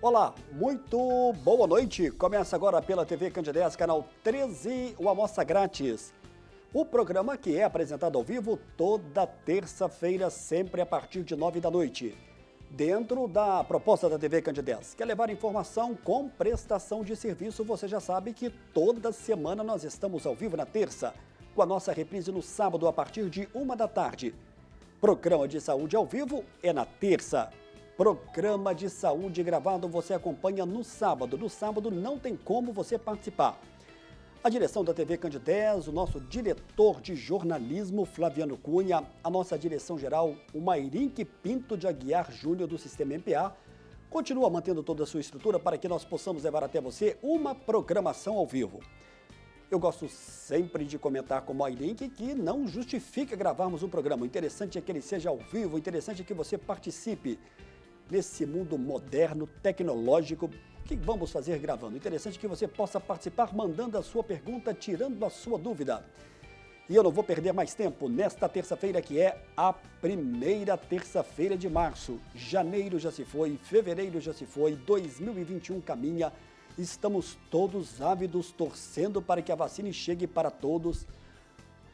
Olá, muito boa noite. Começa agora pela TV Candidez, canal 13, o Amostra Grátis. O programa que é apresentado ao vivo toda terça-feira, sempre a partir de 9 da noite. Dentro da proposta da TV Candidez, quer levar informação com prestação de serviço, você já sabe que toda semana nós estamos ao vivo na terça, com a nossa reprise no sábado a partir de 1 da tarde. Programa de saúde ao vivo é na terça. Programa de saúde gravado você acompanha no sábado. No sábado não tem como você participar. A direção da TV Candidez, o nosso diretor de jornalismo, Flaviano Cunha, a nossa direção-geral, o Mairinque Pinto de Aguiar Júnior, do Sistema MPA, continua mantendo toda a sua estrutura para que nós possamos levar até você uma programação ao vivo. Eu gosto sempre de comentar com o Mairinque que não justifica gravarmos um programa. O interessante é que ele seja ao vivo, o interessante é que você participe. Nesse mundo moderno, tecnológico, o que vamos fazer gravando? Interessante que você possa participar mandando a sua pergunta, tirando a sua dúvida. E eu não vou perder mais tempo nesta terça-feira, que é a primeira terça-feira de março. Janeiro já se foi, fevereiro já se foi, 2021 caminha. Estamos todos ávidos, torcendo para que a vacina chegue para todos.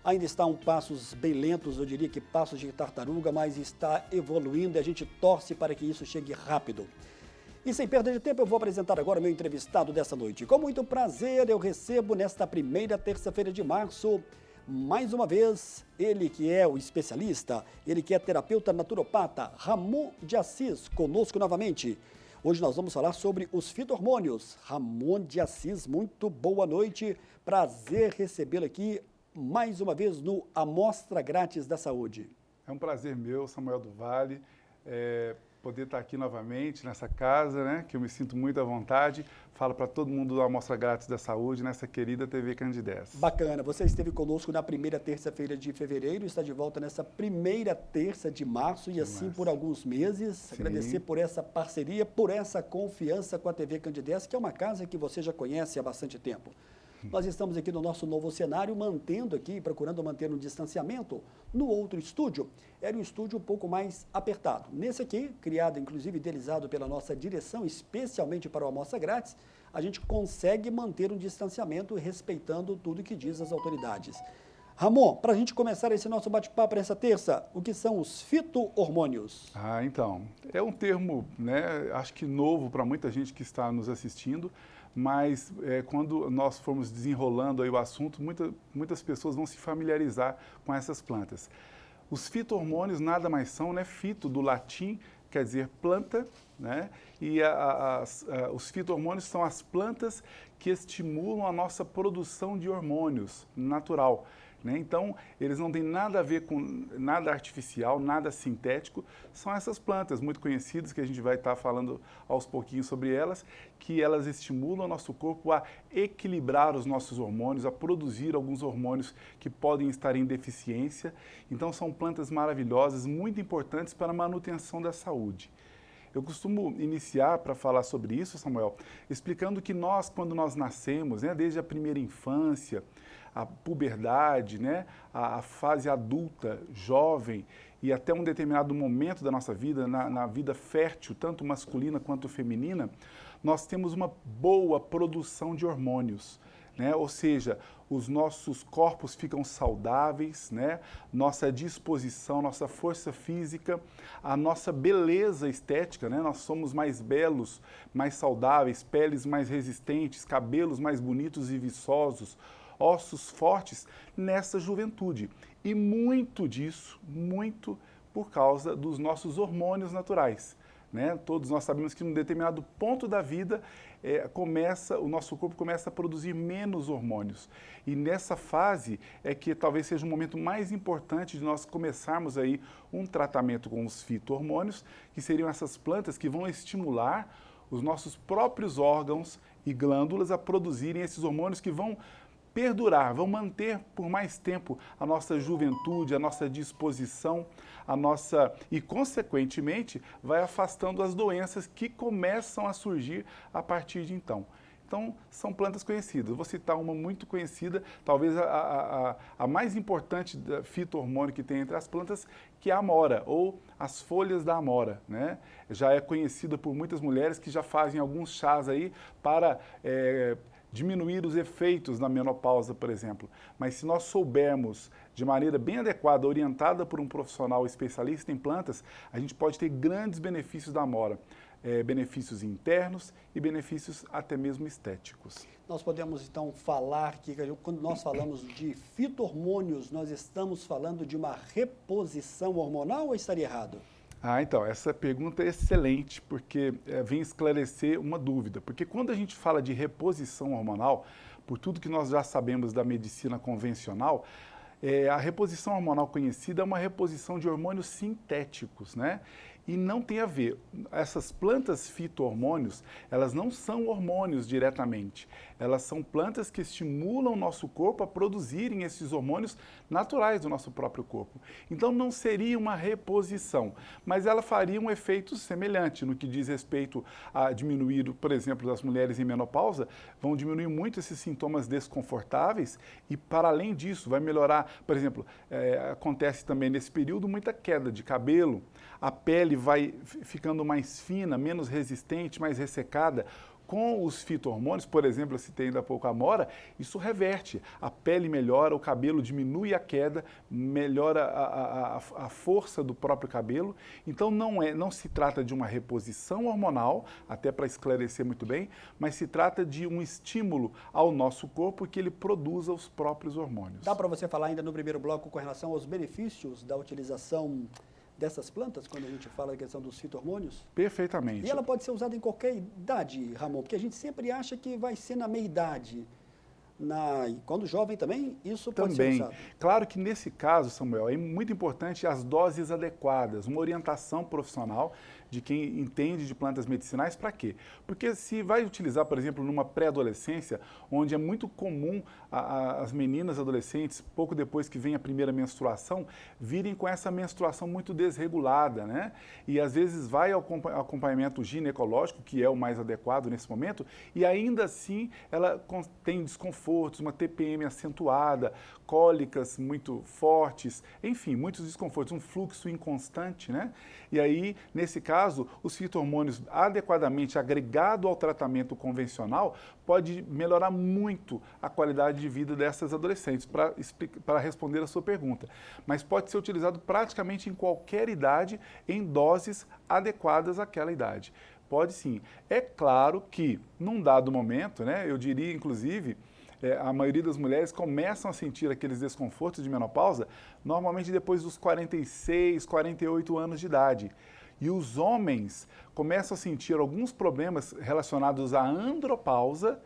Ainda está passos bem lentos, eu diria que passos de tartaruga, mas está evoluindo e a gente torce para que isso chegue rápido. E sem perda de tempo, eu vou apresentar agora o meu entrevistado dessa noite. Com muito prazer, eu recebo nesta primeira terça-feira de março, mais uma vez, ele que é o especialista, ele que é terapeuta naturopata, Ramon de Assis, conosco novamente. Hoje nós vamos falar sobre os fito-hormônios. Ramon de Assis, muito boa noite, prazer recebê-lo aqui mais uma vez no Amostra Grátis da Saúde. É um prazer meu, Samuel do Vale, poder estar aqui novamente nessa casa, né, que eu me sinto muito à vontade. Falo para todo mundo do Amostra Grátis da Saúde, nessa querida TV Candidez. Bacana, você esteve conosco na primeira terça-feira de fevereiro, está de volta nessa primeira terça de março e assim por alguns meses. Sim. Agradecer por essa parceria, por essa confiança com a TV Candidez, que é uma casa que você já conhece há bastante tempo. Nós estamos aqui no nosso novo cenário, procurando manter um distanciamento. No outro estúdio, era um estúdio um pouco mais apertado. Nesse aqui, criado, inclusive, idealizado pela nossa direção, especialmente para o Amostra Grátis, a gente consegue manter um distanciamento respeitando tudo que diz as autoridades. Ramon, para a gente começar esse nosso bate-papo nessa terça, o que são os fito-hormônios? Então, é um termo, né, acho que novo para muita gente que está nos assistindo, mas quando nós formos desenrolando aí o assunto, muitas pessoas vão se familiarizar com essas plantas. Os fito-hormônios nada mais são, né? Fito, do latim, quer dizer planta, né? E os fito-hormônios são as plantas que estimulam a nossa produção de hormônios natural, né? Então, eles não têm nada a ver com nada artificial, nada sintético. São essas plantas muito conhecidas que a gente vai estar falando aos pouquinhos sobre elas, que elas estimulam o nosso corpo a equilibrar os nossos hormônios, a produzir alguns hormônios que podem estar em deficiência. Então, são plantas maravilhosas, muito importantes para a manutenção da saúde. Eu costumo iniciar para falar sobre isso, Samuel, explicando que nós, quando nós nascemos, né, desde a primeira infância, a puberdade, né, a fase adulta, jovem e até um determinado momento da nossa vida, na vida fértil, tanto masculina quanto feminina, nós temos uma boa produção de hormônios, né? Ou seja, os nossos corpos ficam saudáveis, né? Nossa disposição, nossa força física, a nossa beleza estética, né? Nós somos mais belos, mais saudáveis, peles mais resistentes, cabelos mais bonitos e viçosos, ossos fortes nessa juventude. E muito disso, muito por causa dos nossos hormônios naturais, né? Todos nós sabemos que num determinado ponto da vida o nosso corpo começa a produzir menos hormônios. E nessa fase é que talvez seja o momento mais importante de nós começarmos aí um tratamento com os fito-hormônios, que seriam essas plantas que vão estimular os nossos próprios órgãos e glândulas a produzirem esses hormônios que vão perdurar, vão manter por mais tempo a nossa juventude, a nossa disposição, e, consequentemente, vai afastando as doenças que começam a surgir a partir de então. Então, são plantas conhecidas. Eu vou citar uma muito conhecida, talvez a mais importante fito-hormônio que tem entre as plantas, que é a amora, ou as folhas da amora, né? Já é conhecida por muitas mulheres que já fazem alguns chás aí para diminuir os efeitos na menopausa, por exemplo. Mas se nós soubermos de maneira bem adequada, orientada por um profissional especialista em plantas, a gente pode ter grandes benefícios da amora. Benefícios internos e benefícios até mesmo estéticos. Nós podemos então falar que quando nós falamos de fito-hormônios, nós estamos falando de uma reposição hormonal ou estaria errado? Então, essa pergunta é excelente, porque vem esclarecer uma dúvida. Porque quando a gente fala de reposição hormonal, por tudo que nós já sabemos da medicina convencional, a reposição hormonal conhecida é uma reposição de hormônios sintéticos, né? E não tem a ver. Essas plantas fito-hormônios, elas não são hormônios diretamente. Elas são plantas que estimulam o nosso corpo a produzirem esses hormônios naturais do nosso próprio corpo. Então não seria uma reposição, mas ela faria um efeito semelhante no que diz respeito a diminuir, por exemplo, das mulheres em menopausa, vão diminuir muito esses sintomas desconfortáveis e, para além disso, vai melhorar, por exemplo, acontece também nesse período muita queda de cabelo, a pele vai ficando mais fina, menos resistente, mais ressecada. Com os fito-hormônios, por exemplo, eu citei ainda há pouco a amora, isso reverte. A pele melhora, o cabelo diminui a queda, melhora a força do próprio cabelo. Então não se trata de uma reposição hormonal, até para esclarecer muito bem, mas se trata de um estímulo ao nosso corpo que ele produza os próprios hormônios. Dá para você falar ainda no primeiro bloco com relação aos benefícios da utilização dessas plantas, quando a gente fala da questão dos fito-hormônios? Perfeitamente. E ela pode ser usada em qualquer idade, Ramon, porque a gente sempre acha que vai ser na meia-idade. Quando jovem também, isso pode ser usado. Claro que nesse caso, Samuel, é muito importante as doses adequadas, uma orientação profissional de quem entende de plantas medicinais. Para quê? Porque se vai utilizar, por exemplo, numa pré-adolescência, onde é muito comum as meninas adolescentes, pouco depois que vem a primeira menstruação, virem com essa menstruação muito desregulada, né? E às vezes vai ao acompanhamento ginecológico, que é o mais adequado nesse momento, e ainda assim ela tem desconfortos, uma TPM acentuada, cólicas muito fortes, enfim, muitos desconfortos, um fluxo inconstante, né? E aí, nesse caso, os fito-hormônios adequadamente agregado ao tratamento convencional pode melhorar muito a qualidade de vida dessas adolescentes, para responder a sua pergunta. Mas pode ser utilizado praticamente em qualquer idade, em doses adequadas àquela idade. Pode sim. É claro que, num dado momento, né, eu diria, inclusive, a maioria das mulheres começam a sentir aqueles desconfortos de menopausa normalmente depois dos 46, 48 anos de idade. E os homens começam a sentir alguns problemas relacionados à andropausa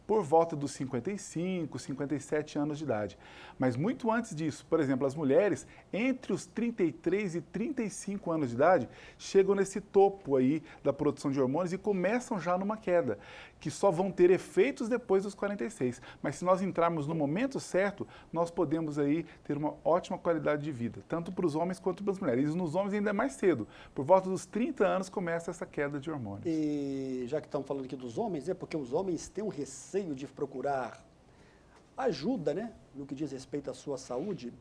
por volta dos 55, 57 anos de idade. Mas muito antes disso, por exemplo, as mulheres entre os 33 e 35 anos de idade chegam nesse topo aí da produção de hormônios e começam já numa queda, que só vão ter efeitos depois dos 46. Mas se nós entrarmos no momento certo, nós podemos aí ter uma ótima qualidade de vida, tanto para os homens quanto para as mulheres. E nos homens ainda é mais cedo, por volta dos 30 anos começa essa queda de hormônios. E já que estamos falando aqui dos homens, é porque os homens têm um receio de procurar ajuda, né, no que diz respeito à sua saúde.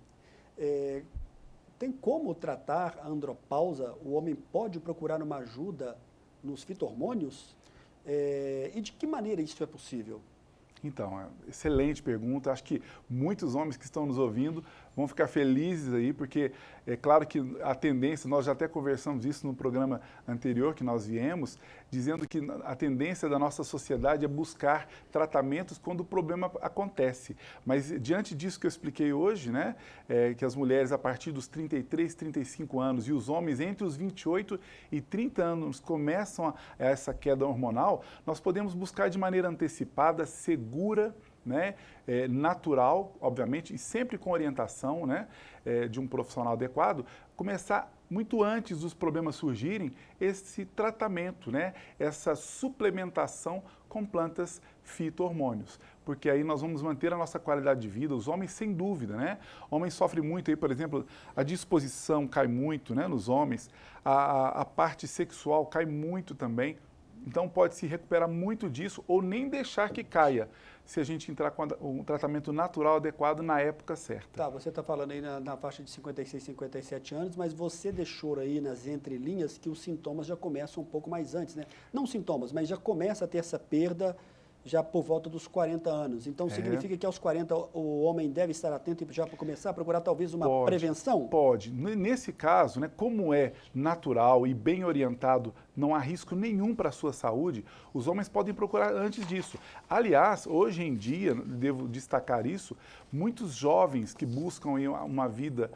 Tem como tratar a andropausa? O homem pode procurar uma ajuda nos fito-hormônios? E de que maneira isso é possível? Então, excelente pergunta. Acho que muitos homens que estão nos ouvindo vão ficar felizes aí, porque é claro que a tendência, nós já até conversamos isso no programa anterior que nós viemos, dizendo que a tendência da nossa sociedade é buscar tratamentos quando o problema acontece. Mas diante disso que eu expliquei hoje, né, que as mulheres a partir dos 33, 35 anos e os homens entre os 28 e 30 anos começam essa queda hormonal, nós podemos buscar de maneira antecipada, segura, né, natural, obviamente, e sempre com orientação, né, de um profissional adequado, começar muito antes dos problemas surgirem, esse tratamento, né, essa suplementação com plantas fito-hormônios, porque aí nós vamos manter a nossa qualidade de vida. Os homens, sem dúvida, né? Homens sofrem muito aí, por exemplo, a disposição cai muito, né, nos homens, a parte sexual cai muito também. Então pode se recuperar muito disso ou nem deixar que caia, se a gente entrar com um tratamento natural adequado na época certa. Tá, você está falando aí na faixa de 56, 57 anos, mas você deixou aí nas entrelinhas que os sintomas já começam um pouco mais antes, né? Não sintomas, mas já começa a ter essa perda já por volta dos 40 anos. Então, significa que aos 40 o homem deve estar atento e já começar a procurar talvez uma prevenção? Pode. Nesse caso, né, como é natural e bem orientado, não há risco nenhum para a sua saúde, os homens podem procurar antes disso. Aliás, hoje em dia, devo destacar isso, muitos jovens que buscam uma vida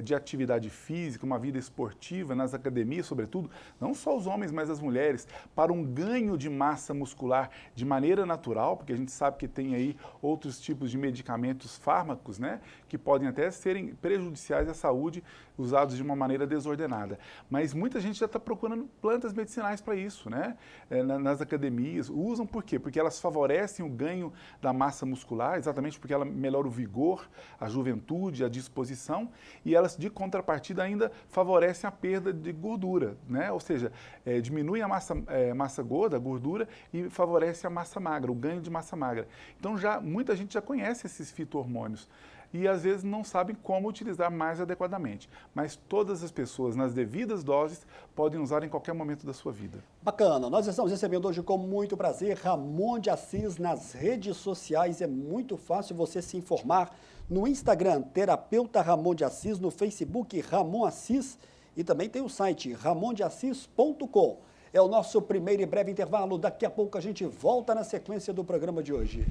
de atividade física, uma vida esportiva, nas academias, sobretudo, não só os homens, mas as mulheres, para um ganho de massa muscular de maneira natural, porque a gente sabe que tem aí outros tipos de medicamentos, fármacos, né, que podem até serem prejudiciais à saúde, usados de uma maneira desordenada. Mas muita gente já está procurando plantas medicinais para isso, né? Nas academias. Usam por quê? Porque elas favorecem o ganho da massa muscular, exatamente porque ela melhora o vigor, a juventude, a disposição, e elas, de contrapartida, ainda favorecem a perda de gordura, né? Ou seja, diminui a massa gorda, a gordura, e favorece a massa magra, o ganho de massa magra. Então, muita gente já conhece esses fito-hormônios e às vezes não sabem como utilizar mais adequadamente. Mas todas as pessoas, nas devidas doses, podem usar em qualquer momento da sua vida. Bacana. Nós estamos recebendo hoje com muito prazer Ramon de Assis nas redes sociais. É muito fácil você se informar no Instagram, Terapeuta Ramon de Assis, no Facebook Ramon Assis e também tem o site ramondeassis.com. É o nosso primeiro e breve intervalo. Daqui a pouco a gente volta na sequência do programa de hoje.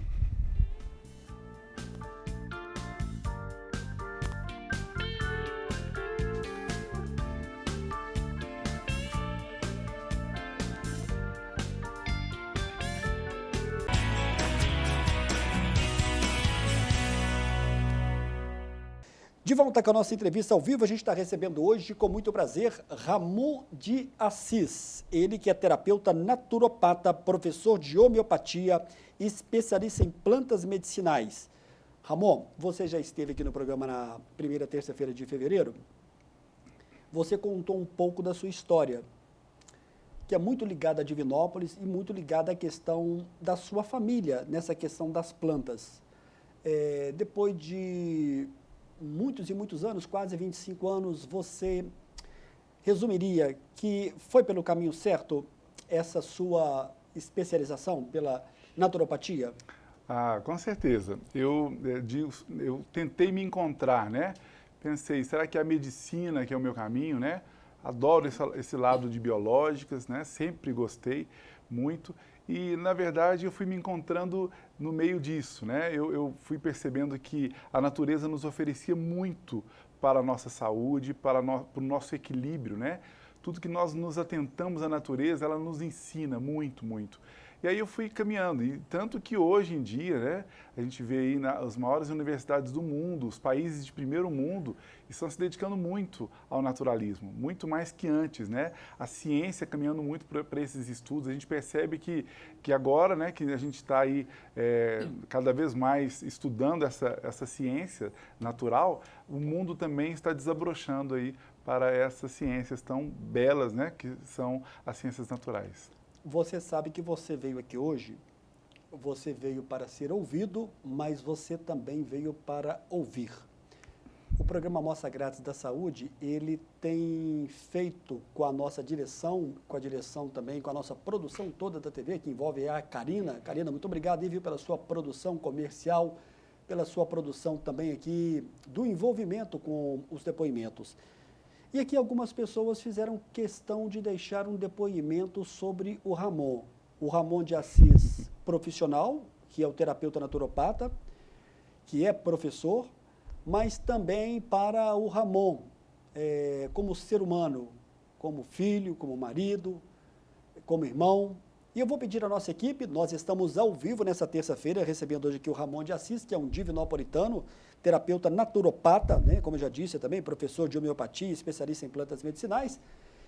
De volta com a nossa entrevista ao vivo, a gente está recebendo hoje, com muito prazer, Ramon de Assis. Ele que é terapeuta naturopata, professor de homeopatia e especialista em plantas medicinais. Ramon, você já esteve aqui no programa na primeira terça-feira de fevereiro. Você contou um pouco da sua história, que é muito ligada a Divinópolis e muito ligada à questão da sua família, nessa questão das plantas. Depois de muitos e muitos anos, quase 25 anos, você resumiria que foi pelo caminho certo essa sua especialização pela naturopatia? Ah, com certeza. Eu tentei me encontrar, né? Pensei, será que é a medicina que é o meu caminho, né? Adoro esse lado de biológicas, né? Sempre gostei muito. E, na verdade, eu fui me encontrando no meio disso, né? Eu fui percebendo que a natureza nos oferecia muito para a nossa saúde, para o nosso equilíbrio, né? Tudo que nós nos atentamos à natureza, ela nos ensina muito, muito. E aí eu fui caminhando, e tanto que hoje em dia, né, a gente vê aí as maiores universidades do mundo, os países de primeiro mundo, estão se dedicando muito ao naturalismo, muito mais que antes, né? A ciência caminhando muito para esses estudos, a gente percebe que agora, né, que a gente está aí cada vez mais estudando essa ciência natural, o mundo também está desabrochando aí para essas ciências tão belas, né, que são as ciências naturais. Você sabe que você veio aqui hoje, você veio para ser ouvido, mas você também veio para ouvir. O programa Amostra Grátis da Saúde, ele tem feito com a nossa direção, com a direção também, com a nossa produção toda da TV, que envolve a Karina. Karina, muito obrigado, viu, pela sua produção comercial, pela sua produção também aqui do envolvimento com os depoimentos. E aqui algumas pessoas fizeram questão de deixar um depoimento sobre o Ramon de Assis profissional, que é o terapeuta naturopata, que é professor, mas também para o Ramon, como ser humano, como filho, como marido, como irmão. E eu vou pedir à nossa equipe, nós estamos ao vivo nessa terça-feira, recebendo hoje aqui o Ramon de Assis, que é um divinopolitano, terapeuta naturopata, né, como eu já disse também, professor de homeopatia, especialista em plantas medicinais.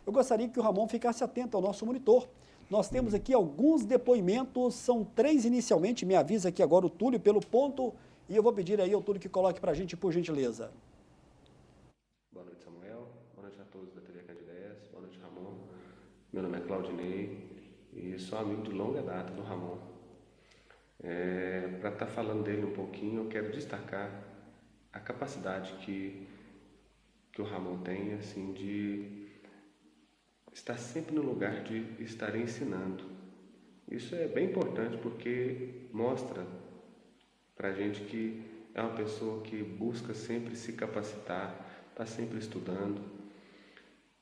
Eu gostaria que o Ramon ficasse atento ao nosso monitor. Nós temos aqui alguns depoimentos, são 3 inicialmente, me avisa aqui agora o Túlio pelo ponto, e eu vou pedir aí ao Túlio que coloque para a gente, por gentileza. Boa noite, Samuel. Boa noite a todos da TV Candidez. Boa noite, Ramon. Meu nome é Claudinei. e sou amigo de longa data do Ramon. Para estar falando dele um pouquinho, eu quero destacar a capacidade que o Ramon tem, assim, de estar sempre no lugar de estar ensinando. Isso é bem importante porque mostra para a gente que é uma pessoa que busca sempre se capacitar, está sempre estudando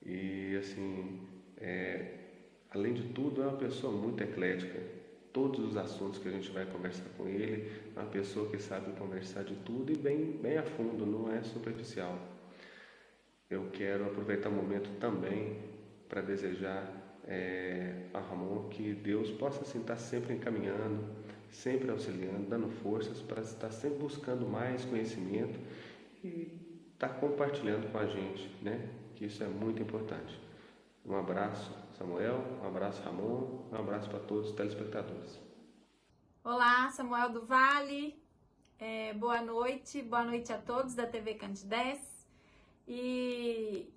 e, assim, além de tudo, é uma pessoa muito eclética. Todos os assuntos que a gente vai conversar com ele, é uma pessoa que sabe conversar de tudo e bem a fundo, não é superficial. Eu quero aproveitar o momento também para desejar a Ramon que Deus possa assim, estar sempre encaminhando, sempre auxiliando, dando forças para estar sempre buscando mais conhecimento e estar compartilhando com a gente, né? Que isso é muito importante. Um abraço, Samuel, um abraço, Ramon, um abraço para todos os telespectadores. Olá, Samuel do Vale, boa noite a todos da TV Candidez. E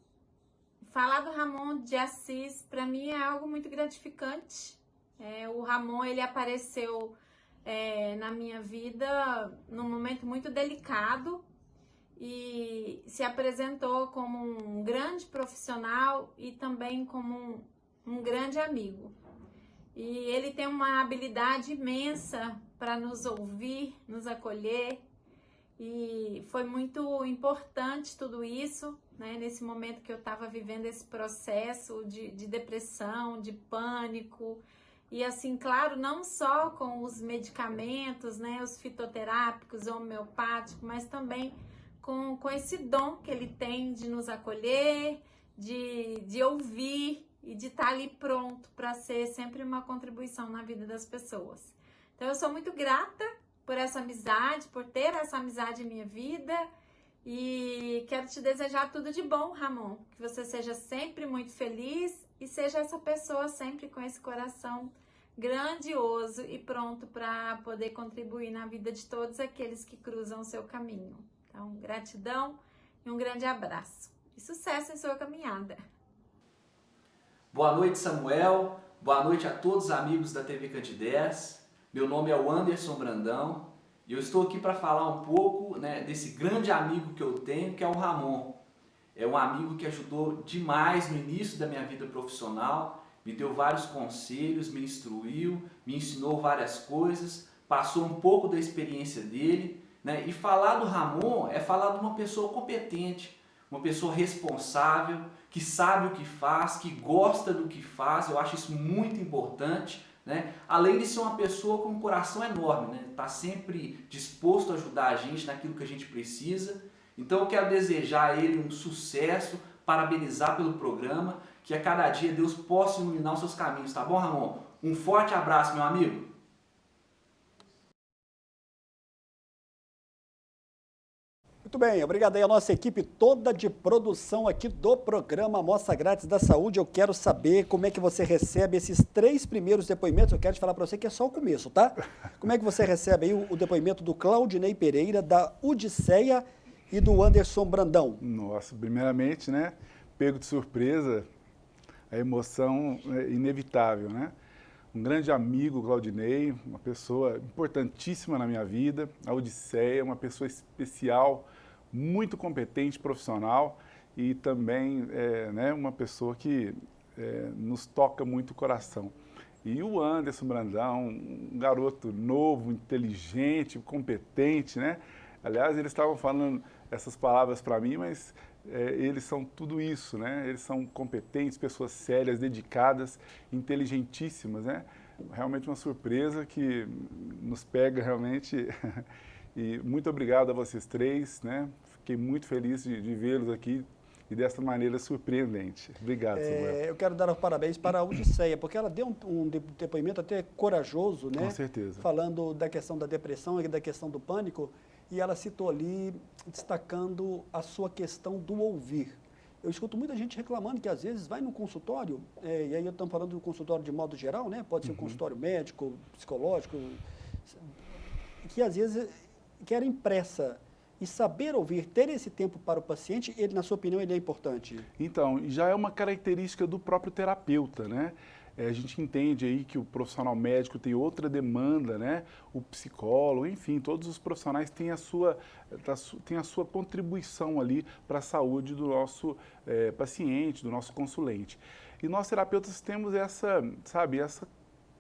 falar do Ramon de Assis, para mim, é algo muito gratificante. O Ramon, ele apareceu na minha vida num momento muito delicado e se apresentou como um grande profissional e também como um grande amigo. E ele tem uma habilidade imensa para nos ouvir, nos acolher. E foi muito importante tudo isso, né? Nesse momento que eu estava vivendo esse processo de depressão, de pânico. E assim, claro, não só com os medicamentos, né? Os fitoterápicos, homeopáticos, mas também com esse dom que ele tem de nos acolher, de ouvir e de estar ali pronto para ser sempre uma contribuição na vida das pessoas. Então eu sou muito grata por essa amizade, por ter essa amizade em minha vida e quero te desejar tudo de bom, Ramon, que você seja sempre muito feliz e seja essa pessoa sempre com esse coração grandioso e pronto para poder contribuir na vida de todos aqueles que cruzam o seu caminho. Então, gratidão e um grande abraço e sucesso em sua caminhada. Boa noite, Samuel. Boa noite a todos os amigos da TV Candidez. Meu nome é o Anderson Brandão e eu estou aqui para falar um pouco, né, desse grande amigo que eu tenho, que é o Ramon. É um amigo que ajudou demais no início da minha vida profissional, me deu vários conselhos, me instruiu, me ensinou várias coisas, passou um pouco da experiência dele, né? E falar do Ramon é falar de uma pessoa competente, uma pessoa responsável, que sabe o que faz, que gosta do que faz. Eu acho isso muito importante, né? Além de ser uma pessoa com um coração enorme, né? Tá sempre disposto a ajudar a gente naquilo que a gente precisa. Então eu quero desejar a ele um sucesso, parabenizar pelo programa, que a cada dia Deus possa iluminar os seus caminhos, tá bom, Ramon? Um forte abraço, meu amigo! Muito bem, obrigado aí a nossa equipe toda de produção aqui do programa Amostra Grátis da Saúde. Eu quero saber como é que você recebe esses 3 primeiros depoimentos. Eu quero te falar para você que é só o começo, tá? Como é que você recebe aí o depoimento do Claudinei Pereira, da Odisseia e do Anderson Brandão? Nossa, primeiramente, né, pego de surpresa, a emoção é inevitável, né? Um grande amigo, Claudinei, uma pessoa importantíssima na minha vida, a Odisseia, uma pessoa especial, muito competente, profissional e também né, uma pessoa que nos toca muito o coração. E o Anderson Brandão, um garoto novo, inteligente, competente, né? Aliás, eles estavam falando essas palavras para mim, mas eles são tudo isso, né? Eles são competentes, pessoas sérias, dedicadas, inteligentíssimas, né? Realmente uma surpresa que nos pega realmente. E muito obrigado a vocês 3, né? Fiquei muito feliz de vê-los aqui e dessa maneira surpreendente. Obrigado, Samuel. Eu quero dar os parabéns para a Odisseia, porque ela deu um depoimento até corajoso, né? Com certeza. Falando da questão da depressão e da questão do pânico, e ela citou ali, destacando a sua questão do ouvir. Eu escuto muita gente reclamando que às vezes vai no consultório, e aí estamos falando do consultório de modo geral, né? Pode ser um consultório médico, psicológico, que às vezes querem pressa. E saber ouvir, ter esse tempo para o paciente, ele, na sua opinião, ele é importante? Então, já é uma característica do próprio terapeuta, né? A gente entende aí que o profissional médico tem outra demanda, né? O psicólogo, enfim, todos os profissionais têm a sua contribuição ali para a saúde do nosso paciente, do nosso consulente. E nós terapeutas temos essa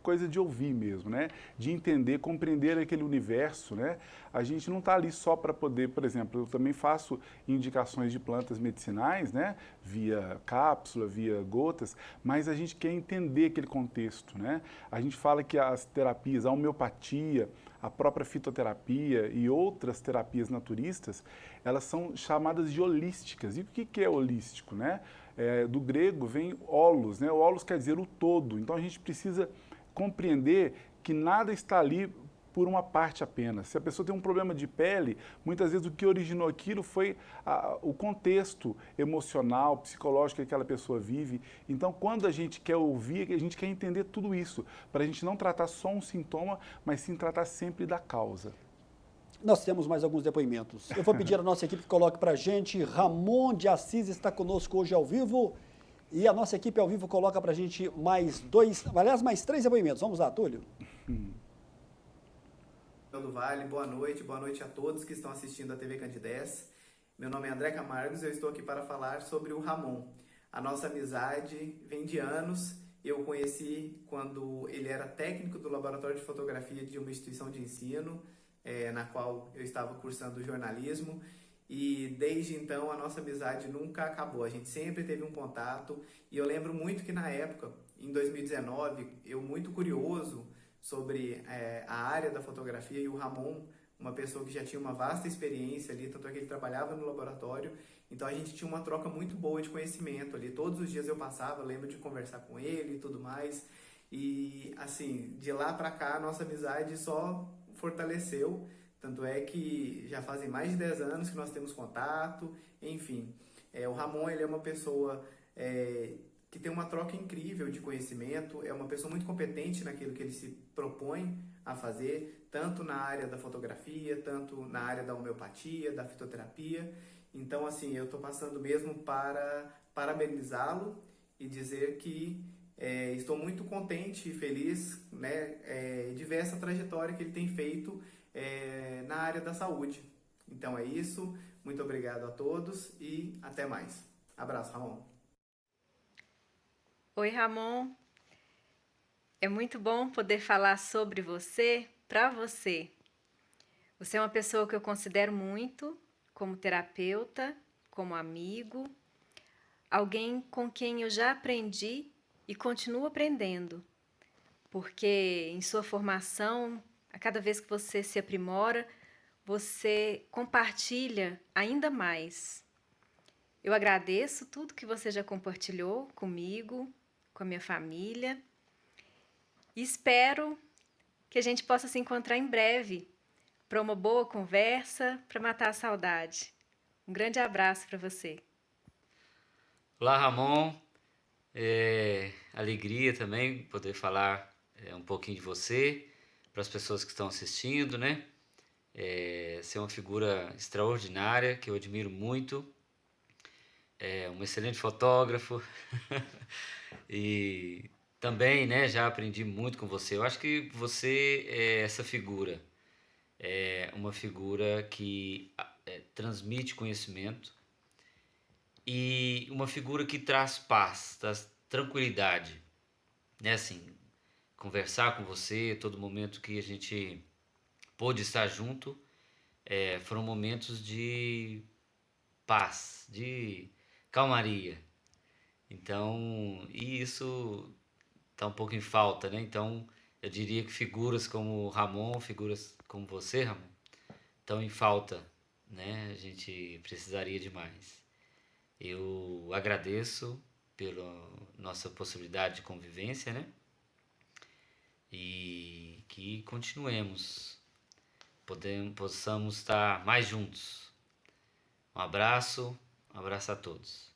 coisa de ouvir mesmo, né? De entender, compreender aquele universo, né? A gente não está ali só para poder, por exemplo, eu também faço indicações de plantas medicinais, né? Via cápsula, via gotas, mas a gente quer entender aquele contexto, né? A gente fala que as terapias, a homeopatia, a própria fitoterapia e outras terapias naturistas, elas são chamadas de holísticas. E o que é holístico, né? Do grego vem holos, né? O holos quer dizer o todo. Então a gente precisa compreender que nada está ali por uma parte apenas. Se a pessoa tem um problema de pele, muitas vezes o que originou aquilo foi o contexto emocional, psicológico que aquela pessoa vive. Então, quando a gente quer ouvir, a gente quer entender tudo isso, para a gente não tratar só um sintoma, mas sim tratar sempre da causa. Nós temos mais alguns depoimentos. Eu vou pedir à nossa equipe que coloque para a gente. Ramon de Assis está conosco hoje ao vivo. E a nossa equipe ao vivo coloca para a gente mais mais 3 depoimentos. Vamos lá, Túlio. Do Vale, boa noite a todos que estão assistindo a TV Candidez. Meu nome é André Camargos e eu estou aqui para falar sobre o Ramon. A nossa amizade vem de anos. Eu o conheci quando ele era técnico do laboratório de fotografia de uma instituição de ensino, na qual eu estava cursando jornalismo. E desde então a nossa amizade nunca acabou, a gente sempre teve um contato. E eu lembro muito que na época, em 2019, eu muito curioso sobre a área da fotografia, e o Ramon, uma pessoa que já tinha uma vasta experiência ali, tanto é que ele trabalhava no laboratório, então a gente tinha uma troca muito boa de conhecimento ali. Todos os dias eu passava, lembro de conversar com ele e tudo mais. E assim, de lá para cá a nossa amizade só fortaleceu. Tanto é que já fazem mais de 10 anos que nós temos contato, enfim. O Ramon, ele é uma pessoa que tem uma troca incrível de conhecimento, é uma pessoa muito competente naquilo que ele se propõe a fazer, tanto na área da fotografia, tanto na área da homeopatia, da fitoterapia. Então, assim, eu estou passando mesmo para parabenizá-lo e dizer que estou muito contente e feliz, né, de ver essa trajetória que ele tem feito na área da saúde. Então é isso, muito obrigado a todos e até mais. Abraço, Ramon. Oi, Ramon. É muito bom poder falar sobre você, para você. Você é uma pessoa que eu considero muito como terapeuta, como amigo, alguém com quem eu já aprendi e continuo aprendendo, porque em sua formação, a cada vez que você se aprimora, você compartilha ainda mais. Eu agradeço tudo que você já compartilhou comigo, com a minha família. E espero que a gente possa se encontrar em breve para uma boa conversa, para matar a saudade. Um grande abraço para você. Olá, Ramon. Alegria também poder falar um pouquinho de você para as pessoas que estão assistindo, né? Você é uma figura extraordinária, que eu admiro muito. Um excelente fotógrafo. E também, né, já aprendi muito com você. Eu acho que você é essa figura. É uma figura que transmite conhecimento e uma figura que traz paz, traz tranquilidade, né? Assim, conversar com você, todo momento que a gente pôde estar junto, foram momentos de paz, de calmaria. Então, e isso está um pouco em falta, né? Então, eu diria que figuras como Ramon, figuras como você, Ramon, estão em falta, né? A gente precisaria de mais. Eu agradeço pela nossa possibilidade de convivência, né? E que continuemos, possamos estar mais juntos. Um abraço a todos.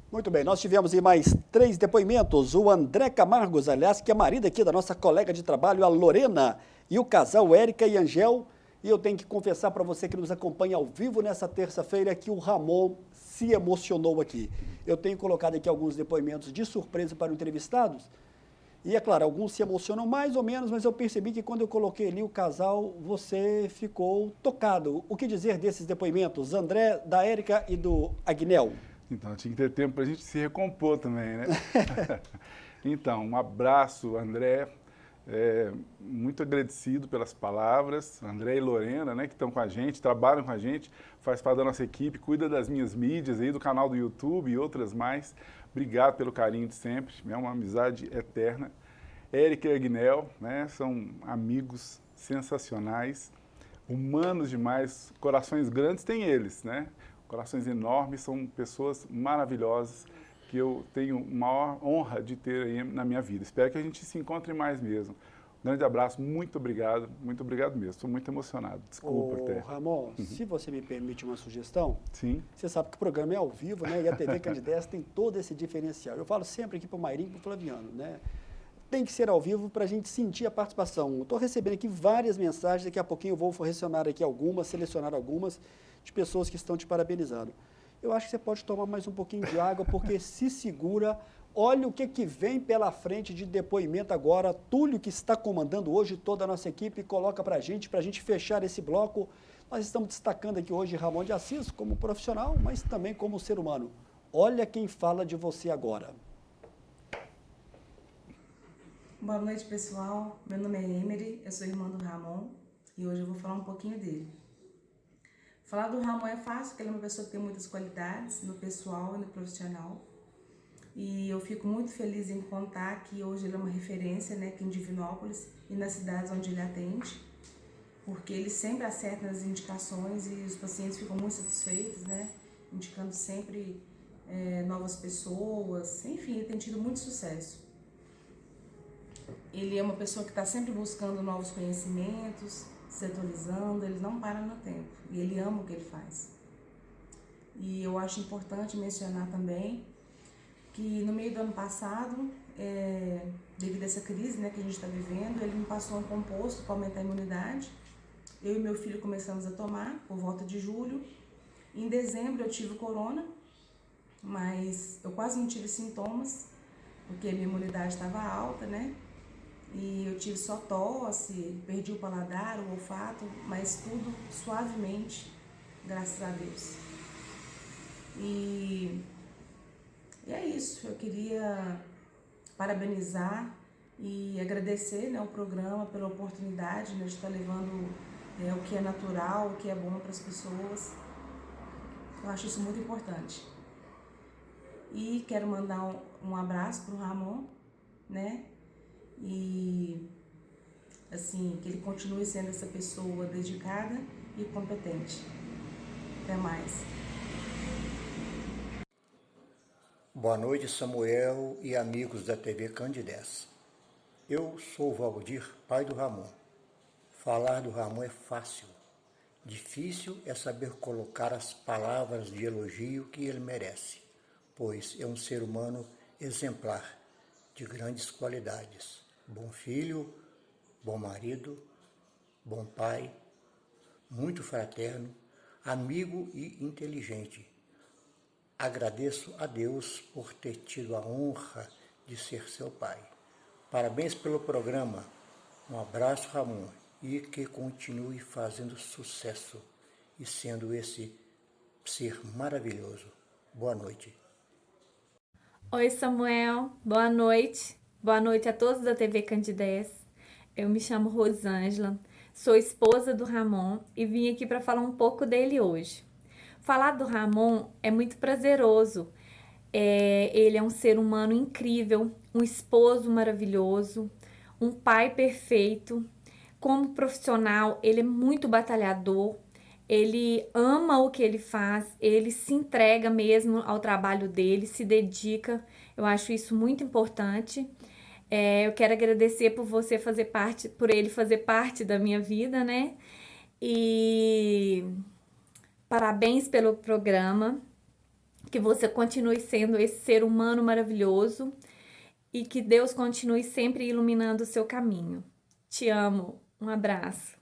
Muito bem, nós tivemos aí mais 3 depoimentos. O André Camargos, aliás, que é marido aqui da nossa colega de trabalho, a Lorena, e o casal Érica e Angel E eu tenho que confessar para você que nos acompanha ao vivo nessa terça-feira que o Ramon se emocionou aqui. Eu tenho colocado aqui alguns depoimentos de surpresa para os entrevistados. E é claro, alguns se emocionam mais ou menos, mas eu percebi que quando eu coloquei ali o casal, você ficou tocado. O que dizer desses depoimentos, André, da Érica e do Agnel? Então, tinha que ter tempo para a gente se recompor também, né? Então, um abraço, André. Muito agradecido pelas palavras. André e Lorena, né, que estão com a gente, trabalham com a gente, faz parte da nossa equipe, cuida das minhas mídias aí, do canal do YouTube e outras mais. Obrigado pelo carinho de sempre, é uma amizade eterna. Érica e Agnel, né, são amigos sensacionais, humanos demais, corações grandes têm eles, né? Corações enormes, são pessoas maravilhosas que eu tenho maior honra de ter aí na minha vida. Espero que a gente se encontre mais mesmo. Um grande abraço, muito obrigado mesmo. Estou muito emocionado, desculpa até. Ramon, se você me permite uma sugestão, Sim. Você sabe que o programa é ao vivo, né? E a TV Candidez tem todo esse diferencial. Eu falo sempre aqui para o Mairinho e para o Flaviano, né? Tem que ser ao vivo para a gente sentir a participação. Estou recebendo aqui várias mensagens, daqui a pouquinho eu vou selecionar aqui algumas, de pessoas que estão te parabenizando. Eu acho que você pode tomar mais um pouquinho de água, porque se segura. Olha o que vem pela frente de depoimento agora. Túlio, que está comandando hoje toda a nossa equipe, coloca para a gente fechar esse bloco. Nós estamos destacando aqui hoje Ramon de Assis como profissional, mas também como ser humano. Olha quem fala de você agora. Boa noite, pessoal. Meu nome é Emery, eu sou irmã do Ramon e hoje eu vou falar um pouquinho dele. Falar do Ramon é fácil, porque ele é uma pessoa que tem muitas qualidades no pessoal e no profissional. E eu fico muito feliz em contar que hoje ele é uma referência, né, aqui em Divinópolis e nas cidades onde ele atende, porque ele sempre acerta nas indicações e os pacientes ficam muito satisfeitos, né, indicando sempre novas pessoas, enfim, ele tem tido muito sucesso. Ele é uma pessoa que está sempre buscando novos conhecimentos, se atualizando, ele não para no tempo e ele ama o que ele faz. E eu acho importante mencionar também que no meio do ano passado, devido a essa crise, né, que a gente está vivendo, ele me passou um composto para aumentar a imunidade. Eu e meu filho começamos a tomar por volta de julho. Em dezembro eu tive corona, mas eu quase não tive sintomas, porque a minha imunidade estava alta, né? E eu tive só tosse, perdi o paladar, o olfato, mas tudo suavemente, graças a Deus. E é isso, eu queria parabenizar e agradecer, né, o programa pela oportunidade, né, de estar levando o que é natural, o que é bom para as pessoas. Eu acho isso muito importante. E quero mandar um abraço para o Ramon, né? E assim, que ele continue sendo essa pessoa dedicada e competente. Até mais. Boa noite, Samuel e amigos da TV Candidez. Eu sou o Valdir, pai do Ramon. Falar do Ramon é fácil. Difícil é saber colocar as palavras de elogio que ele merece, pois é um ser humano exemplar, de grandes qualidades. Bom filho, bom marido, bom pai, muito fraterno, amigo e inteligente. Agradeço a Deus por ter tido a honra de ser seu pai. Parabéns pelo programa. Um abraço, Ramon, e que continue fazendo sucesso e sendo esse ser maravilhoso. Boa noite. Oi, Samuel. Boa noite. Boa noite a todos da TV Candidez. Eu me chamo Rosângela, sou esposa do Ramon e vim aqui para falar um pouco dele hoje. Falar do Ramon é muito prazeroso. Ele é um ser humano incrível, um esposo maravilhoso, um pai perfeito. Como profissional, ele é muito batalhador, ele ama o que ele faz, ele se entrega mesmo ao trabalho dele, se dedica. Eu acho isso muito importante. Eu quero agradecer por ele fazer parte da minha vida, né? E parabéns pelo programa, que você continue sendo esse ser humano maravilhoso e que Deus continue sempre iluminando o seu caminho. Te amo, um abraço.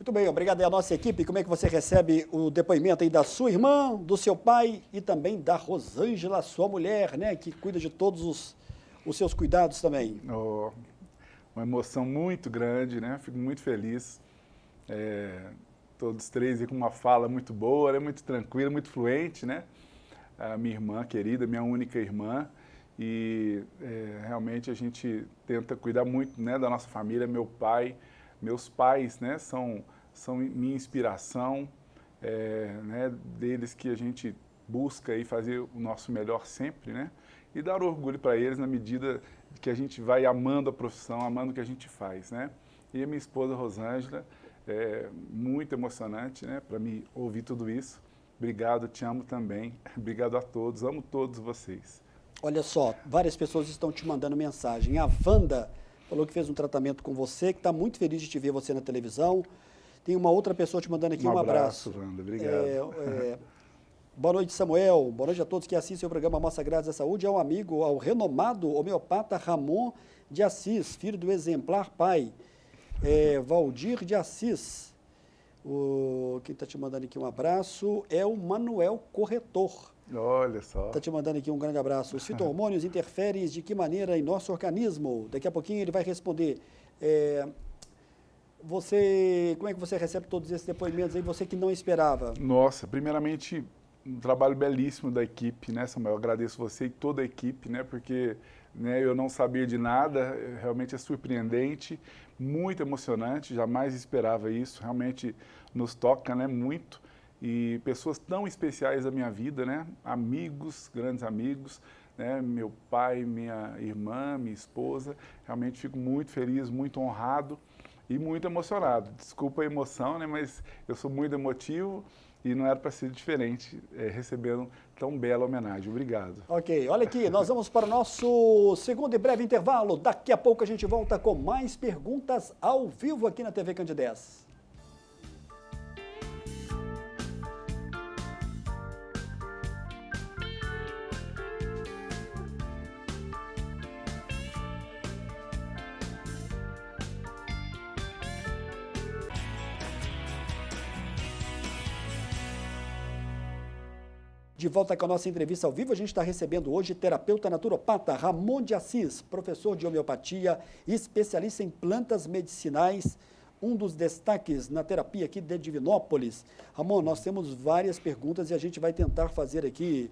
Muito bem, obrigado aí à nossa equipe. Como é que você recebe o depoimento aí da sua irmã, do seu pai e também da Rosângela, sua mulher, né, que cuida de todos os seus cuidados também? Uma emoção muito grande, né? Fico muito feliz. Todos três com uma fala muito boa, né? Muito tranquila, muito fluente, né? A minha irmã querida, minha única irmã. E realmente a gente tenta cuidar muito, né, da nossa família. Meus pais, né, são minha inspiração, né, deles que a gente busca aí fazer o nosso melhor sempre, né, e dar orgulho para eles na medida que a gente vai amando a profissão, amando o que a gente faz, né. E a minha esposa Rosângela, muito emocionante, né, para me ouvir tudo isso. Obrigado, te amo também. Obrigado a todos, amo todos vocês. Olha só, várias pessoas estão te mandando mensagem. A Wanda falou que fez um tratamento com você, que está muito feliz de te ver você na televisão. Tem uma outra pessoa te mandando aqui um abraço. Wanda, obrigado. Boa noite, Samuel. Boa noite a todos que assistem o programa Moça Grátis da Saúde. Ao amigo, ao renomado homeopata Ramon de Assis, filho do exemplar pai, Valdir de Assis. Quem está te mandando aqui um abraço é o Manuel Corretor. Olha só. Está te mandando aqui um grande abraço. Os fito-hormônios interferem de que maneira em nosso organismo? Daqui a pouquinho ele vai responder. Como é que você recebe todos esses depoimentos aí, você que não esperava? Nossa, primeiramente, um trabalho belíssimo da equipe, né, Samuel? Eu agradeço você e toda a equipe, né, porque, né, eu não sabia de nada, realmente é surpreendente, muito emocionante, jamais esperava isso, realmente nos toca, né, muito. E pessoas tão especiais da minha vida, né? Amigos, grandes amigos, né? Meu pai, minha irmã, minha esposa. Realmente fico muito feliz, muito honrado e muito emocionado. Desculpa a emoção, né? Mas eu sou muito emotivo e não era para ser diferente recebendo tão bela homenagem. Obrigado. Ok, olha aqui, nós vamos para o nosso segundo e breve intervalo. Daqui a pouco a gente volta com mais perguntas ao vivo aqui na TV Candidez. De volta com a nossa entrevista ao vivo, a gente está recebendo hoje terapeuta naturopata Ramon de Assis, professor de homeopatia e especialista em plantas medicinais, um dos destaques na terapia aqui de Divinópolis. Ramon, nós temos várias perguntas e a gente vai tentar fazer aqui,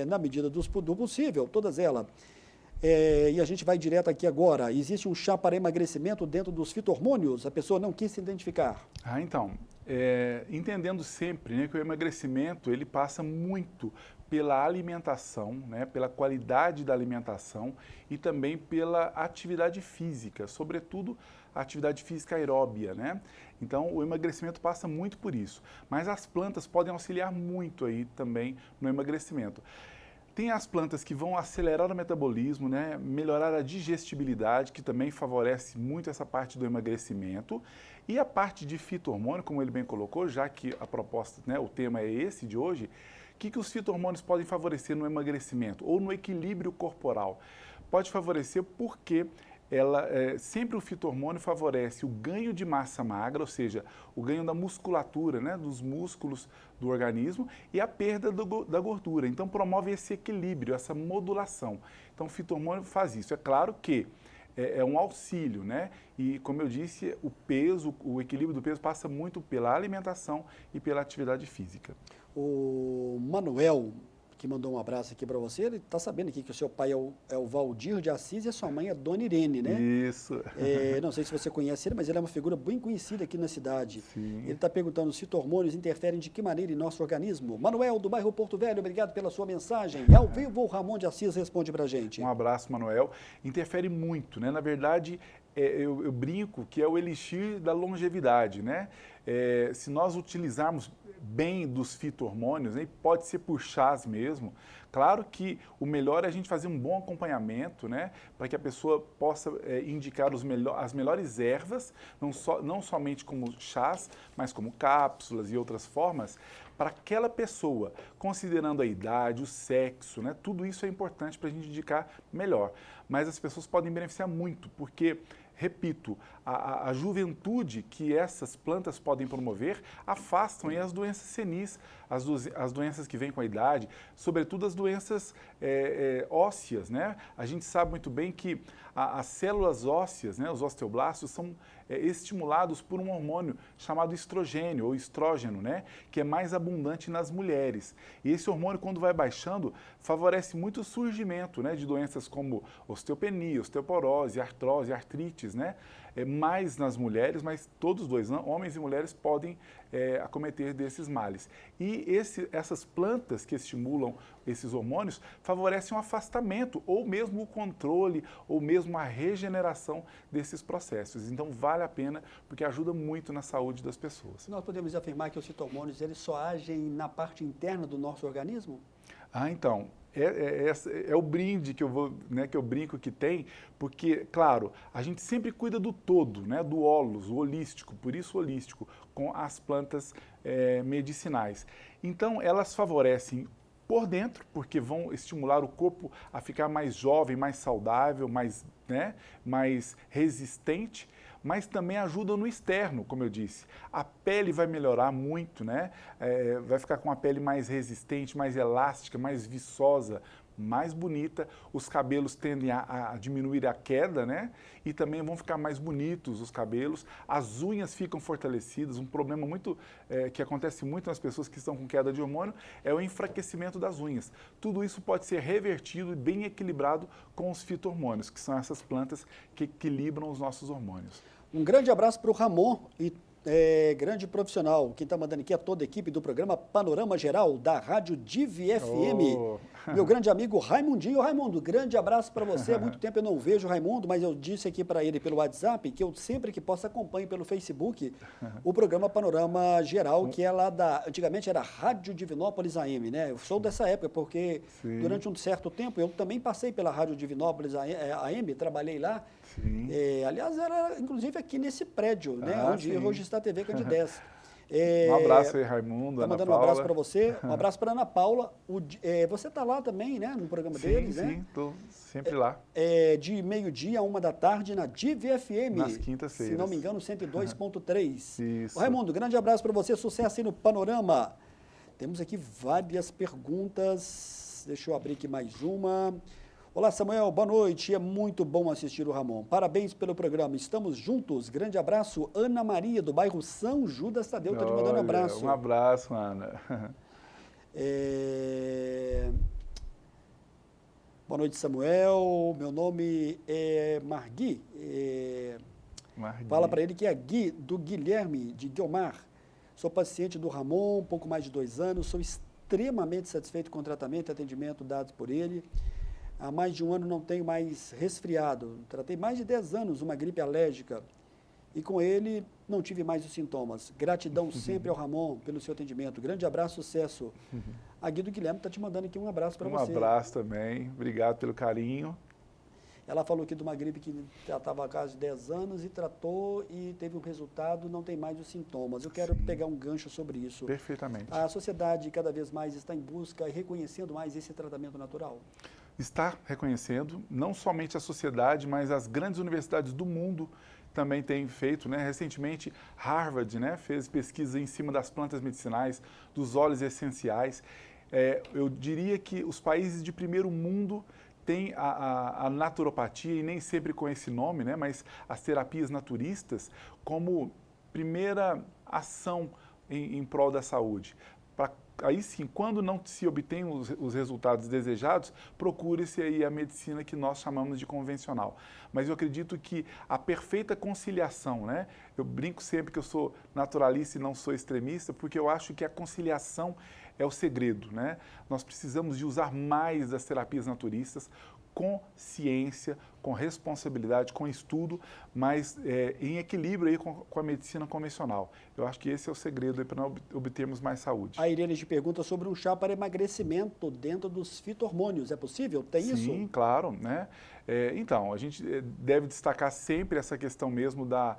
na medida do possível, todas elas. E a gente vai direto aqui agora. Existe um chá para emagrecimento dentro dos fito-hormônios? A pessoa não quis se identificar. Então, entendendo sempre, né, que o emagrecimento ele passa muito pela alimentação, né, pela qualidade da alimentação e também pela atividade física, sobretudo a atividade física aeróbia, né? Então, o emagrecimento passa muito por isso. Mas as plantas podem auxiliar muito aí também no emagrecimento. Tem as plantas que vão acelerar o metabolismo, né, melhorar a digestibilidade, que também favorece muito essa parte do emagrecimento. E a parte de fito-hormônio, como ele bem colocou, já que a proposta, né, o tema é esse de hoje, o que os fito-hormônios podem favorecer no emagrecimento ou no equilíbrio corporal? Pode favorecer porque sempre o fito-hormônio favorece o ganho de massa magra, ou seja, o ganho da musculatura, né, dos músculos do organismo e a perda da gordura. Então, promove esse equilíbrio, essa modulação. Então, o fito-hormônio faz isso. É claro que é um auxílio, né? E, como eu disse, o equilíbrio do peso passa muito pela alimentação e pela atividade física. O Manuel, que mandou um abraço aqui para você, ele está sabendo aqui que o seu pai é o Valdir de Assis e a sua mãe é Dona Irene, né? Isso. Não sei se você conhece ele, mas ele é uma figura bem conhecida aqui na cidade. Sim. Ele está perguntando se fito-hormônios interferem de que maneira em nosso organismo. Manuel, do bairro Porto Velho, obrigado pela sua mensagem. Ao vivo, o Ramon de Assis responde para a gente. Um abraço, Manuel. Interfere muito, né? Na verdade, eu brinco que é o elixir da longevidade, né? Se nós utilizarmos bem dos fito-hormônios, né, pode ser por chás mesmo. Claro que o melhor é a gente fazer um bom acompanhamento, né, para que a pessoa possa indicar as melhores ervas, não somente como chás, mas como cápsulas e outras formas, para aquela pessoa, considerando a idade, o sexo, né, tudo isso é importante para a gente indicar melhor. Mas as pessoas podem beneficiar muito, porque repito, a juventude que essas plantas podem promover afastam aí as doenças senis, as doenças que vêm com a idade, sobretudo as doenças ósseas, né? A gente sabe muito bem que as células ósseas, né, os osteoblastos, são estimulados por um hormônio chamado estrogênio ou estrógeno, né, que é mais abundante nas mulheres. E esse hormônio, quando vai baixando, favorece muito o surgimento, né, de doenças como osteopenia, osteoporose, artrose, artrites, né, mais nas mulheres, mas todos os dois, homens e mulheres, podem acometer desses males. E essas plantas que estimulam esses hormônios favorecem o afastamento, ou mesmo o controle, ou mesmo a regeneração desses processos. Então, vale a pena, porque ajuda muito na saúde das pessoas. Nós podemos afirmar que os fitohormônios eles só agem na parte interna do nosso organismo? Então, é o brinde que eu vou, né, que eu brinco que tem, porque, claro, a gente sempre cuida do todo, né, do holos, o holístico, por isso holístico, com as plantas medicinais. Então, elas favorecem por dentro, porque vão estimular o corpo a ficar mais jovem, mais saudável, mais resistente, mas também ajudam no externo, como eu disse. A pele vai melhorar muito, né? Vai ficar com a pele mais resistente, mais elástica, mais viçosa, mais bonita. Os cabelos tendem a diminuir a queda, né? E também vão ficar mais bonitos os cabelos. As unhas ficam fortalecidas. Um problema muito que acontece muito nas pessoas que estão com queda de hormônio é o enfraquecimento das unhas. Tudo isso pode ser revertido e bem equilibrado com os fito-hormônios, que são essas plantas que equilibram os nossos hormônios. Um grande abraço para o Ramon, grande profissional. Quem está mandando aqui é toda a equipe do programa Panorama Geral, da Rádio Div FM. Meu grande amigo Raimundinho. Raimundo, grande abraço para você. Há muito tempo eu não vejo o Raimundo, mas eu disse aqui para ele pelo WhatsApp que eu sempre que posso acompanho pelo Facebook o programa Panorama Geral, que é lá antigamente era Rádio Divinópolis AM, né? Eu sou dessa época, porque durante um certo tempo eu também passei pela Rádio Divinópolis AM, trabalhei lá. Aliás, era inclusive aqui nesse prédio, né? Onde hoje está a TV Candidez. Um abraço aí, Raimundo, Ana mandando Paula. Um abraço para você, um abraço para Ana Paula. Você está lá também, né? No programa deles, né? Sim, estou sempre lá. De meio-dia a 1h na Div FM. Nas quintas-feiras. Se não me engano, 102.3. Isso. Raimundo, grande abraço para você, sucesso aí no Panorama. Temos aqui várias perguntas. Deixa eu abrir aqui mais uma. Olá, Samuel, boa noite. É muito bom assistir o Ramon. Parabéns pelo programa. Estamos juntos. Grande abraço. Ana Maria, do bairro São Judas Tadeu, está te mandando um abraço. Um abraço, Ana. Boa noite, Samuel. Meu nome é Margui. Fala para ele que é Gui, do Guilherme, de Guilmar. Sou paciente do Ramon, um pouco mais de 2 anos. Sou extremamente satisfeito com o tratamento e atendimento dados por ele. Há mais de 1 ano não tenho mais resfriado. Tratei mais de 10 anos uma gripe alérgica e com ele não tive mais os sintomas. Gratidão sempre ao Ramon pelo seu atendimento. Grande abraço, sucesso. A Guido Guilherme está te mandando aqui um abraço para você. Um abraço também. Obrigado pelo carinho. Ela falou aqui de uma gripe que estava há quase 10 anos e tratou e teve um resultado, não tem mais os sintomas. Eu quero pegar um gancho sobre isso. Perfeitamente. A sociedade cada vez mais está em busca e reconhecendo mais esse tratamento natural. Está reconhecendo, não somente a sociedade, mas as grandes universidades do mundo também têm feito, né? Recentemente, Harvard, né, fez pesquisa em cima das plantas medicinais, dos óleos essenciais. Eu diria que os países de primeiro mundo têm a naturopatia, e nem sempre com esse nome, né, mas as terapias naturistas, como primeira ação em prol da saúde. Aí sim, quando não se obtém os resultados desejados, procure-se aí a medicina que nós chamamos de convencional. Mas eu acredito que a perfeita conciliação, né? Eu brinco sempre que eu sou naturalista e não sou extremista, porque eu acho que a conciliação é o segredo, né? Nós precisamos de usar mais das terapias naturistas com ciência, com responsabilidade, com estudo, mas em equilíbrio aí com a medicina convencional. Eu acho que esse é o segredo para obtermos mais saúde. A Irene te pergunta sobre um chá para emagrecimento dentro dos fito-hormônios. É possível? Tem isso? Sim, claro, né? Então, a gente deve destacar sempre essa questão mesmo da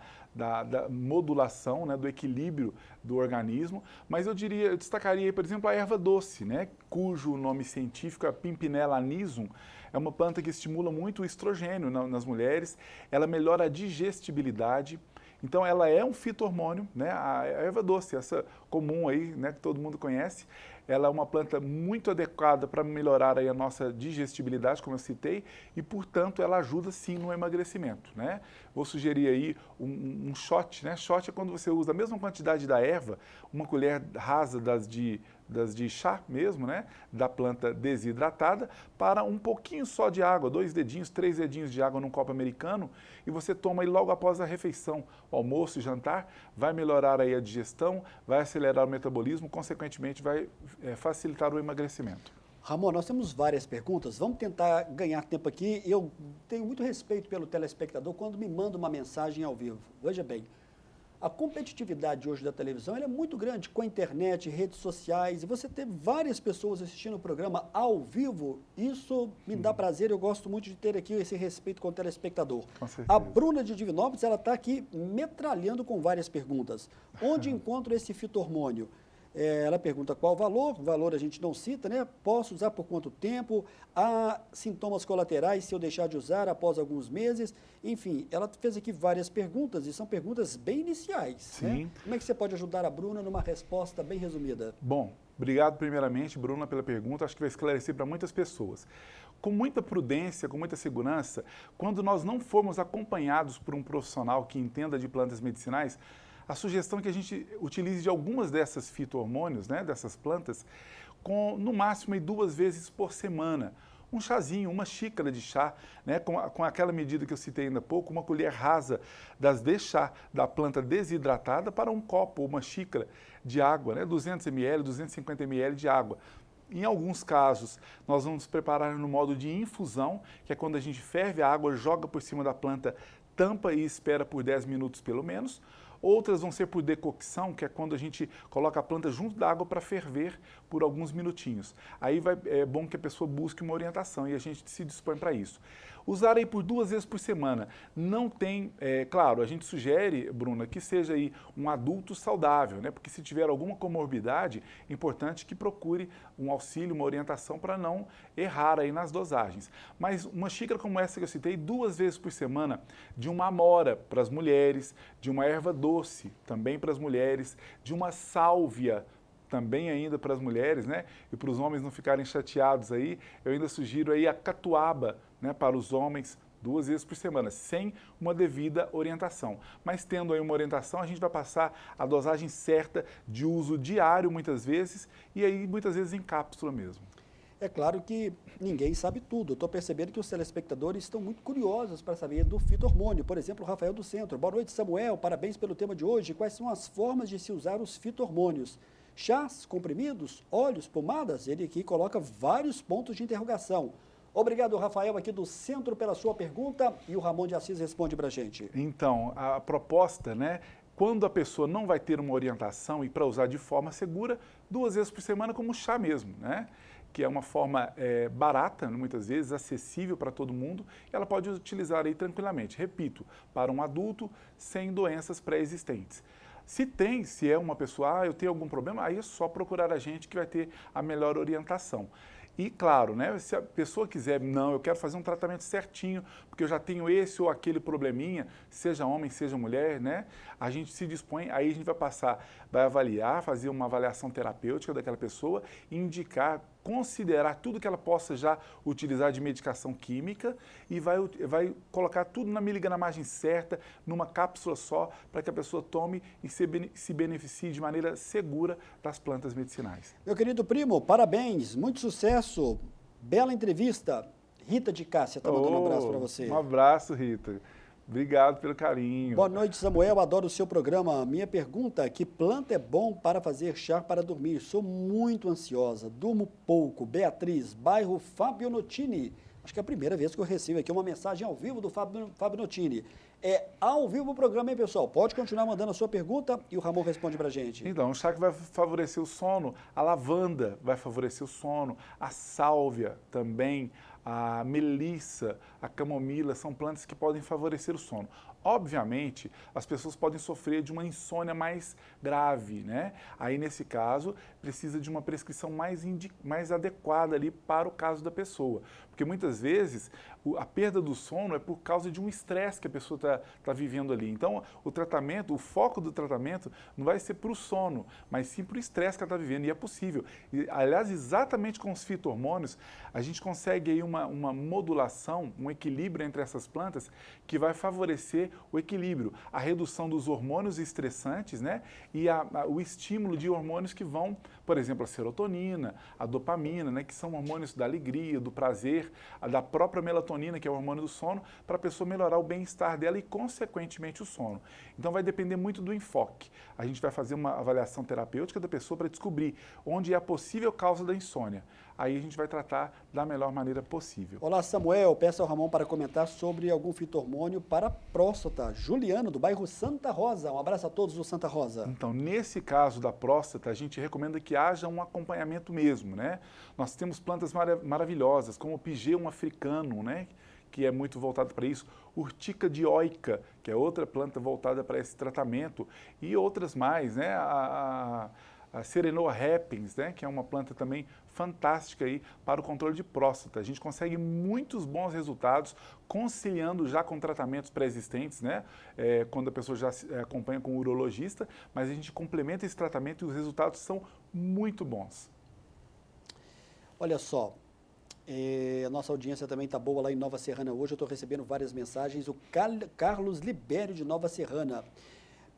modulação, né, do equilíbrio do organismo, mas eu destacaria, por exemplo, a erva doce, né, cujo nome científico é Pimpinella anisum. É uma planta que estimula muito o estrogênio. estrogênio nas mulheres, ela melhora a digestibilidade. Então, ela é um fito-hormônio, né? A erva doce, essa comum aí, né, que todo mundo conhece, ela é uma planta muito adequada para melhorar aí a nossa digestibilidade, como eu citei, e, portanto, ela ajuda sim no emagrecimento, né? Vou sugerir aí um shot, né? Shot é quando você usa a mesma quantidade da erva, uma colher rasa das de chá mesmo, né? Da planta desidratada, para um pouquinho só de água, 2 dedinhos, 3 dedinhos de água num copo americano, e você toma aí logo após a refeição, almoço e jantar, vai melhorar aí a digestão, vai acelerar o metabolismo, consequentemente vai facilitar o emagrecimento. Ramon, nós temos várias perguntas, vamos tentar ganhar tempo aqui. Eu tenho muito respeito pelo telespectador quando me manda uma mensagem ao vivo. Veja bem, a competitividade hoje da televisão ela é muito grande, com a internet, redes sociais, e você ter várias pessoas assistindo o programa ao vivo, isso me dá prazer, eu gosto muito de ter aqui esse respeito com o telespectador. Com certeza. A Bruna de Divinópolis, ela está aqui metralhando com várias perguntas. Onde encontro esse fito-hormônio? Ela pergunta qual o valor a gente não cita, né? Posso usar por quanto tempo? Há sintomas colaterais se eu deixar de usar após alguns meses? Enfim, ela fez aqui várias perguntas e são perguntas bem iniciais. Sim. Né? Como é que você pode ajudar a Bruna numa resposta bem resumida? Bom, obrigado primeiramente, Bruna, pela pergunta. Acho que vai esclarecer para muitas pessoas. Com muita prudência, com muita segurança, quando nós não formos acompanhados por um profissional que entenda de plantas medicinais, a sugestão é que a gente utilize de algumas dessas fito-hormônios, né, dessas plantas, no máximo 2 vezes por semana. Um chazinho, uma xícara de chá, né, com aquela medida que eu citei ainda há pouco, uma colher rasa de chá da planta desidratada para um copo ou uma xícara de água, né, 200 ml, 250 ml de água. Em alguns casos, nós vamos preparar no modo de infusão, que é quando a gente ferve a água, joga por cima da planta, tampa e espera por 10 minutos pelo menos. Outras vão ser por decocção, que é quando a gente coloca a planta junto da água para ferver por alguns minutinhos. Aí é bom que a pessoa busque uma orientação e a gente se dispõe para isso. Usar aí por 2 vezes por semana. Não tem, claro, a gente sugere, Bruna, que seja aí um adulto saudável, né? Porque se tiver alguma comorbidade, é importante que procure um auxílio, uma orientação para não errar aí nas dosagens. Mas uma xícara como essa que eu citei, 2 vezes por semana, de uma amora para as mulheres, de uma erva doce também para as mulheres, de uma sálvia também ainda para as mulheres, né? E para os homens não ficarem chateados aí, eu ainda sugiro aí a catuaba, né, para os homens 2 vezes por semana, sem uma devida orientação. Mas tendo aí uma orientação, a gente vai passar a dosagem certa de uso diário muitas vezes e aí muitas vezes em cápsula mesmo. É claro que ninguém sabe tudo. Eu estou percebendo que os telespectadores estão muito curiosos para saber do fito-hormônio. Por exemplo, o Rafael do Centro. Boa noite, Samuel. Parabéns pelo tema de hoje. Quais são as formas de se usar os fito-hormônios? Chás, comprimidos, óleos, pomadas? Ele aqui coloca vários pontos de interrogação. Obrigado, Rafael, aqui do Centro, pela sua pergunta. E o Ramon de Assis responde para a gente. Então, a proposta, né? Quando a pessoa não vai ter uma orientação e para usar de forma segura, 2 vezes por semana como chá mesmo, né? Que é uma forma barata, muitas vezes, acessível para todo mundo, e ela pode utilizar aí tranquilamente, repito, para um adulto sem doenças pré-existentes. Se é uma pessoa, eu tenho algum problema, aí é só procurar a gente que vai ter a melhor orientação. E claro, né, se a pessoa quiser, não, eu quero fazer um tratamento certinho, porque eu já tenho esse ou aquele probleminha, seja homem, seja mulher, né, a gente se dispõe, aí a gente vai avaliar, fazer uma avaliação terapêutica daquela pessoa, indicar, considerar tudo que ela possa já utilizar de medicação química e vai colocar tudo na miligramagem certa, numa cápsula só, para que a pessoa tome e se beneficie de maneira segura das plantas medicinais. Meu querido primo, parabéns, muito sucesso, bela entrevista. Rita de Cássia está mandando um abraço para você. Um abraço, Rita. Obrigado pelo carinho. Boa noite, Samuel. Adoro o seu programa. Minha pergunta: que planta é bom para fazer chá para dormir? Sou muito ansiosa, durmo pouco. Beatriz, bairro Fábio Notini. Acho que é a primeira vez que eu recebo aqui uma mensagem ao vivo do Fábio Notini. É ao vivo o programa, hein, pessoal? Pode continuar mandando a sua pergunta e o Ramon responde pra gente. Então, um chá que vai favorecer o sono, a lavanda vai favorecer o sono, a sálvia também, a melissa, a camomila, são plantas que podem favorecer o sono. Obviamente, as pessoas podem sofrer de uma insônia mais grave, né? Aí, nesse caso, precisa de uma prescrição mais adequada ali para o caso da pessoa. Porque muitas vezes a perda do sono é por causa de um estresse que a pessoa está vivendo ali. Então, o foco do tratamento não vai ser para o sono, mas sim para o estresse que ela está vivendo. E é possível. E, aliás, exatamente com os fito-hormônios, a gente consegue aí uma modulação, um equilíbrio entre essas plantas que vai favorecer o equilíbrio, a redução dos hormônios estressantes, né? E o estímulo de hormônios que vão, por exemplo, a serotonina, a dopamina, né? Que são hormônios da alegria, do prazer, da própria melatonina, que é o hormônio do sono, para a pessoa melhorar o bem-estar dela e, consequentemente, o sono. Então, vai depender muito do enfoque. A gente vai fazer uma avaliação terapêutica da pessoa para descobrir onde é a possível causa da insônia. Aí a gente vai tratar da melhor maneira possível. Olá, Samuel. Peço ao Ramon para comentar sobre algum fito-hormônio para a próstata. Juliano, do bairro Santa Rosa. Um abraço a todos do Santa Rosa. Então, nesse caso da próstata, a gente recomenda que haja um acompanhamento mesmo, né? Nós temos plantas maravilhosas, como o pigeu africano, né? Que é muito voltado para isso, urtica dioica, que é outra planta voltada para esse tratamento, e outras mais, né? A Serenoa repens, né, que é uma planta também fantástica aí para o controle de próstata. A gente consegue muitos bons resultados conciliando já com tratamentos pré-existentes, né, quando a pessoa já acompanha com o urologista, mas a gente complementa esse tratamento e os resultados são muito bons. Olha só, a nossa audiência também está boa lá em Nova Serrana hoje. Eu estou recebendo várias mensagens. O Carlos Libério, de Nova Serrana.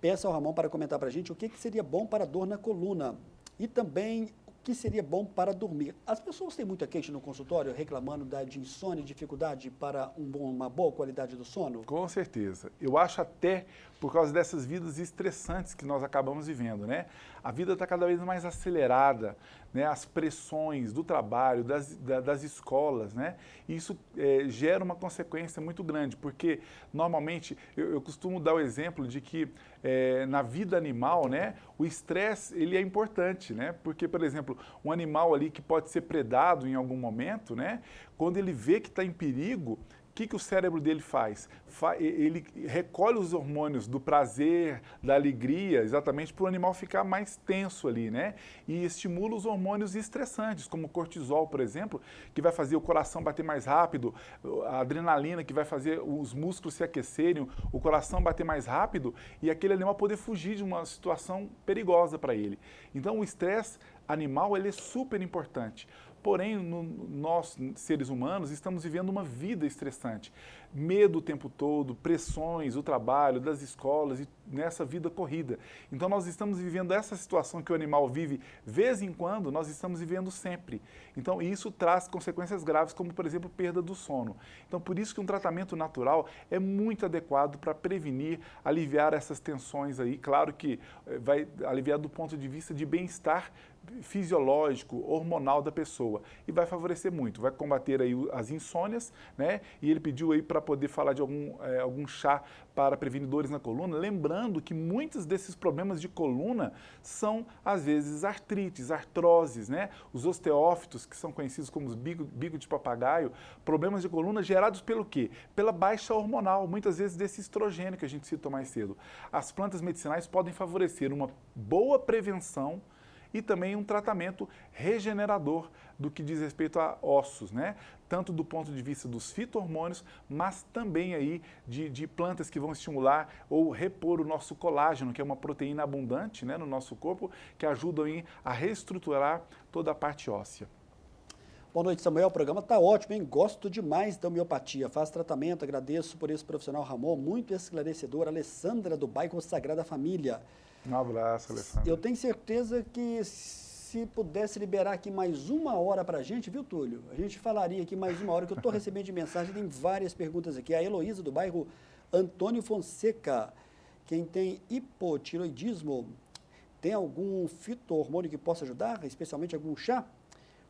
Peço ao Ramon para comentar para a gente o que seria bom para dor na coluna e também o que seria bom para dormir. As pessoas têm muita queixa no consultório reclamando de insônia e dificuldade para uma boa qualidade do sono? Com certeza. Eu acho até por causa dessas vidas estressantes que nós acabamos vivendo, né? A vida está cada vez mais acelerada, né? As pressões do trabalho, das escolas, né? E isso gera uma consequência muito grande, porque normalmente eu costumo dar o exemplo de que na vida animal, né, o estresse ele é importante, né? Porque, por exemplo, um animal ali que pode ser predado em algum momento, né? Quando ele vê que está em perigo, o que o cérebro dele faz? Ele recolhe os hormônios do prazer, da alegria, exatamente para o animal ficar mais tenso ali, né? E estimula os hormônios estressantes, como o cortisol, por exemplo, que vai fazer o coração bater mais rápido, a adrenalina, que vai fazer os músculos se aquecerem, o coração bater mais rápido e aquele animal poder fugir de uma situação perigosa para ele. Então, o estresse animal ele é super importante. Porém, nós, seres humanos, estamos vivendo uma vida estressante. Medo o tempo todo, pressões, o trabalho, das escolas e nessa vida corrida. Então, nós estamos vivendo essa situação que o animal vive vez em quando, nós estamos vivendo sempre. Então, isso traz consequências graves, como, por exemplo, perda do sono. Então, por isso que um tratamento natural é muito adequado para prevenir, aliviar essas tensões aí. Claro que vai aliviar do ponto de vista de bem-estar fisiológico, hormonal da pessoa e vai favorecer muito, vai combater aí as insônias, né? E ele pediu aí para poder falar de algum chá para prevenir dores na coluna, lembrando que muitos desses problemas de coluna são às vezes artrites, artroses, né? Os osteófitos, que são conhecidos como os bico de papagaio, problemas de coluna gerados pelo quê? Pela baixa hormonal, muitas vezes desse estrogênio que a gente citou mais cedo. As plantas medicinais podem favorecer uma boa prevenção e também um tratamento regenerador do que diz respeito a ossos, né? Tanto do ponto de vista dos fito-hormônios, mas também aí de plantas que vão estimular ou repor o nosso colágeno, que é uma proteína abundante, né, no nosso corpo, que ajudam aí a reestruturar toda a parte óssea. Boa noite, Samuel. O programa está ótimo, hein? Gosto demais da homeopatia. Faz tratamento, agradeço por esse profissional Ramon, muito esclarecedor. Alessandra, do bairro Sagrada Família. Um abraço, Alessandra. Eu tenho certeza que se pudesse liberar aqui mais 1 hora para a gente, viu, Túlio? A gente falaria aqui mais 1 hora, que eu estou recebendo de mensagem, tem várias perguntas aqui. A Heloísa, do bairro Antônio Fonseca. Quem tem hipotiroidismo, tem algum fito-hormônio que possa ajudar, especialmente algum chá?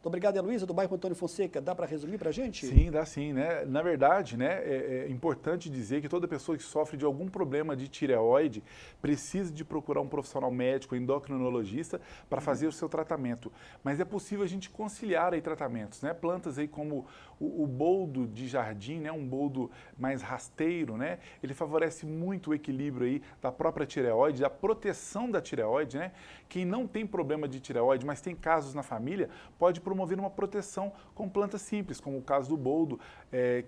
Muito obrigado, Heloísa, do bairro Antônio Fonseca. Dá para resumir para a gente? Sim, dá sim, né? Na verdade, né, é importante dizer que toda pessoa que sofre de algum problema de tireoide precisa de procurar um profissional médico, endocrinologista, para fazer o seu tratamento. Mas é possível a gente conciliar aí tratamentos, né? Plantas aí como o boldo de jardim, né? Um boldo mais rasteiro, né? Ele favorece muito o equilíbrio aí da própria tireoide, da proteção da tireoide, né? Quem não tem problema de tireoide, mas tem casos na família, pode promover uma proteção com plantas simples, como o caso do boldo,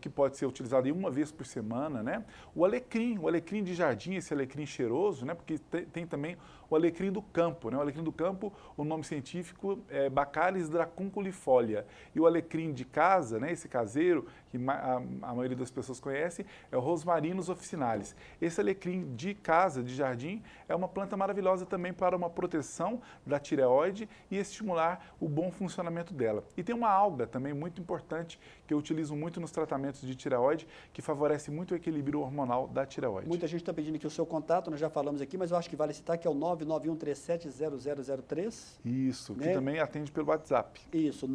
que pode ser utilizado aí uma vez por semana, né? O alecrim de jardim, esse alecrim cheiroso, né? Porque tem também o alecrim do campo, né? O alecrim do campo, o nome científico é Baccharis dracunculifolia. E o alecrim de casa, né? Esse caseiro, que a maioria das pessoas conhece, é o Rosmarinus officinalis. Esse alecrim de casa, de jardim, é uma planta maravilhosa também para uma proteção da tireoide e estimular o bom funcionamento dela. E tem uma alga também muito importante que eu utilizo muito nos tratamentos de tireoide, que favorece muito o equilíbrio hormonal da tireoide. Muita gente está pedindo aqui o seu contato, nós já falamos aqui, mas eu acho que vale citar que é o 991370003. Isso, né? Que também atende pelo WhatsApp. Isso,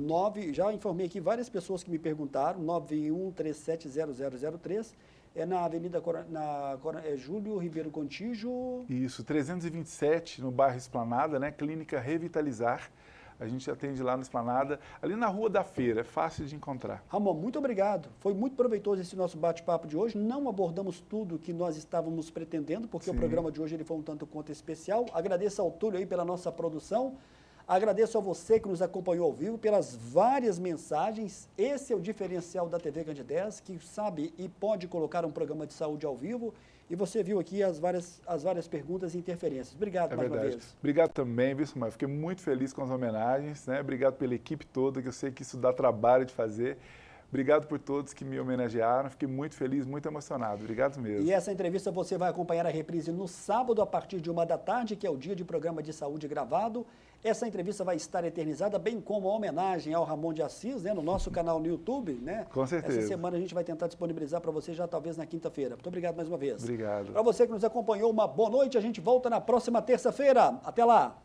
já informei aqui várias pessoas que me perguntaram, 991370003. É na Avenida Júlio Ribeiro Contígio. Isso, 327, no bairro Esplanada, né? Clínica Revitalizar. A gente atende lá na Esplanada, ali na Rua da Feira, é fácil de encontrar. Ramon, muito obrigado. Foi muito proveitoso esse nosso bate-papo de hoje. Não abordamos tudo que nós estávamos pretendendo, porque Sim. O programa de hoje ele foi um tanto quanto especial. Agradeço ao Túlio aí pela nossa produção. Agradeço a você que nos acompanhou ao vivo pelas várias mensagens. Esse é o diferencial da TV Candidez, que sabe e pode colocar um programa de saúde ao vivo. E você viu aqui as várias perguntas e interferências. Obrigado mais uma vez. Obrigado também, viu, Samuel? Fiquei muito feliz com as homenagens, né? Obrigado pela equipe toda, que eu sei que isso dá trabalho de fazer. Obrigado por todos que me homenagearam. Fiquei muito feliz, muito emocionado. Obrigado mesmo. E essa entrevista você vai acompanhar a reprise no sábado, a partir de 1h, que é o dia de programa de saúde gravado. Essa entrevista vai estar eternizada, bem como a homenagem ao Ramon de Assis, né, no nosso canal no YouTube, né? Com certeza. Essa semana a gente vai tentar disponibilizar para você já talvez na quinta-feira. Muito obrigado mais uma vez. Obrigado. Para você que nos acompanhou, uma boa noite. A gente volta na próxima terça-feira. Até lá.